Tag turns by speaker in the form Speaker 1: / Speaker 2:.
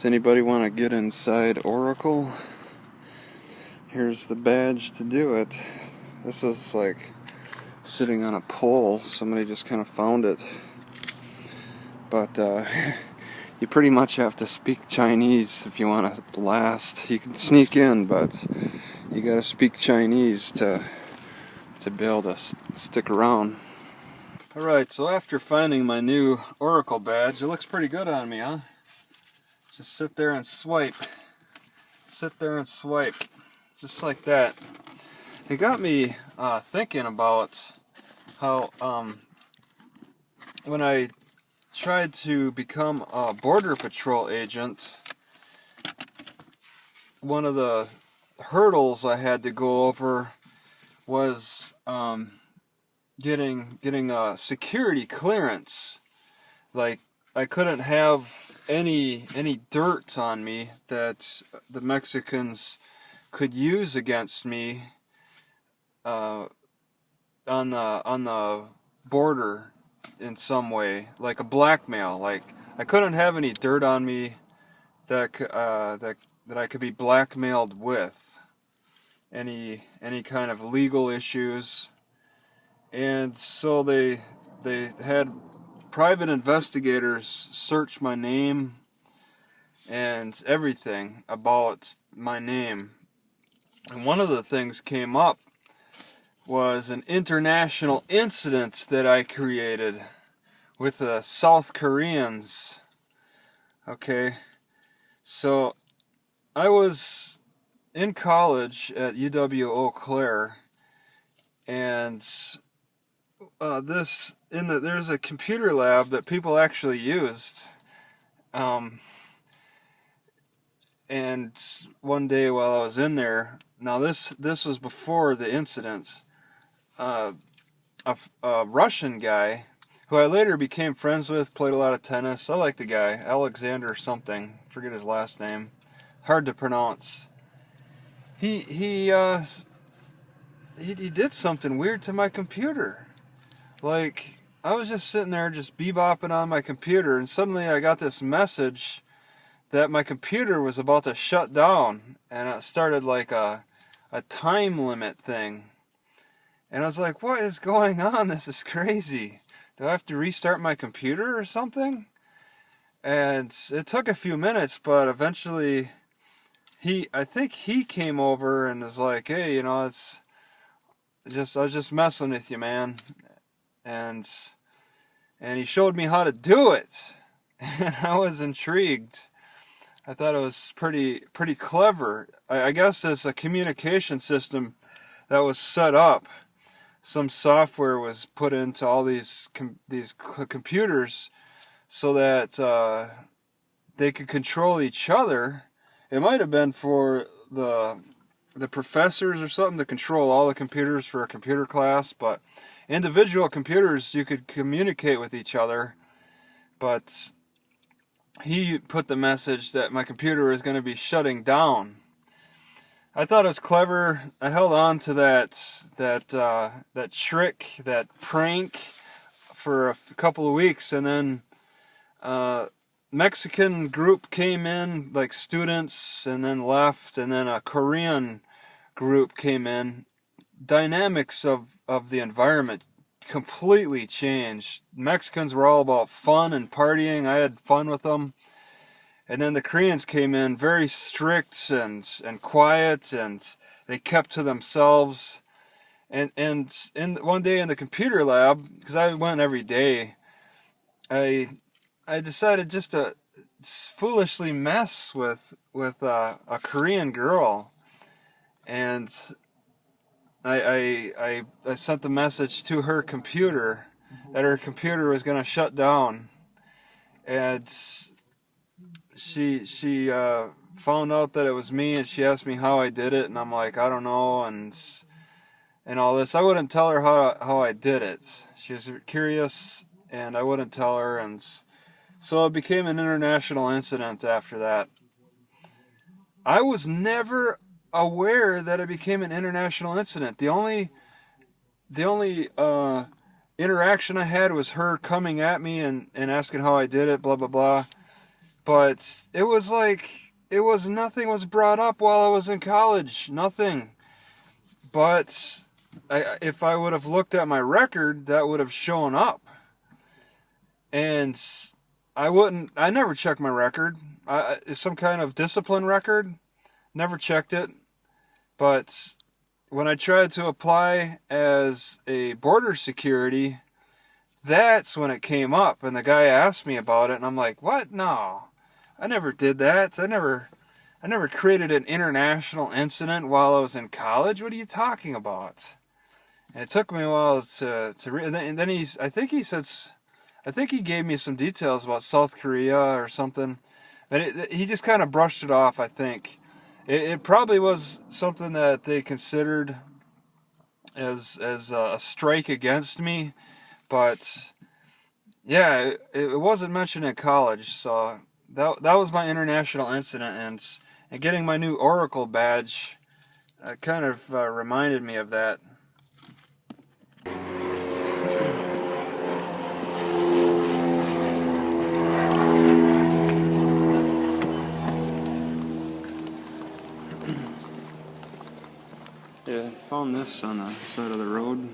Speaker 1: Does anybody want to get inside Oracle? Here's the badge to do it. This was like sitting on a pole. Somebody just kind of found it. But you pretty much have to speak Chinese if you want to last. You can sneak in, but you got to speak Chinese to be able to stick around. Alright, so after finding my new Oracle badge, it looks pretty good on me, huh? Just sit there and swipe. Sit there and swipe. Just like that. It got me thinking about how when I tried to become a border patrol agent, one of the hurdles I had to go over was getting a security clearance. Like, I couldn't have any dirt on me that the Mexicans could use against me on the border in some way, like a blackmail. Like, I couldn't have any dirt on me that I could be blackmailed with. Any kind of legal issues. And so they had private investigators search my name and everything about my name. And one of the things came up was an international incident that I created with the South Koreans. Okay, so I was in college at UW-Eau Claire, and there's a computer lab that people actually used. And one day while I was in there, now this was before the incident, a Russian guy who I later became friends with, played a lot of tennis. I like the guy, Alexander something, forget his last name, hard to pronounce. He did something weird to my computer. Like, I was just sitting there just bebopping on my computer, and suddenly I got this message that my computer was about to shut down, and it started like a time limit thing. And I was like, what is going on? This is crazy. Do I have to restart my computer or something? And it took a few minutes, but eventually I think he came over and was like, hey, I was just messing with you, man. And he showed me how to do it. And I was intrigued. I thought it was pretty clever. I guess it's a communication system that was set up. Some software was put into all these computers so that they could control each other. It might have been for the professors or something to control all the computers for a computer class, but individual computers, you could communicate with each other. But he put the message that my computer was going to be shutting down. I thought it was clever. I held on to that trick, that prank, for a couple of weeks, and then Mexican group came in, like students, and then left, and then a Korean group came in. Dynamics of the environment completely changed. Mexicans were all about fun and partying. I had fun with them. And then the Koreans came in very strict and quiet, and they kept to themselves. And one day in the computer lab, because I went every day, I decided just to foolishly mess with a Korean girl, and I sent the message to her computer that her computer was going to shut down, and she found out that it was me, and she asked me how I did it, and I'm like, I don't know, and all this. I wouldn't tell her how I did it. She was curious, and I wouldn't tell her, and so it became an international incident after that. I was never aware that it became an international incident. The only interaction I had was her coming at me and asking how I did it, blah blah blah. But it was like, nothing was brought up while I was in college. Nothing. But if I would have looked at my record, that would have shown up. And I never checked my record. It's some kind of discipline record. Never checked it. But when I tried to apply as a border security, that's when it came up. And the guy asked me about it, and I'm like, what? No. I never did that. I never created an international incident while I was in college. What are you talking about? And it took me a while to read. And then I think he gave me some details about South Korea or something. But he just kind of brushed it off, I think. It probably was something that they considered as a strike against me. But yeah, it wasn't mentioned in college. So that was my international incident. And getting my new Oracle badge kind of reminded me of that. Yeah, found this on the side of the road.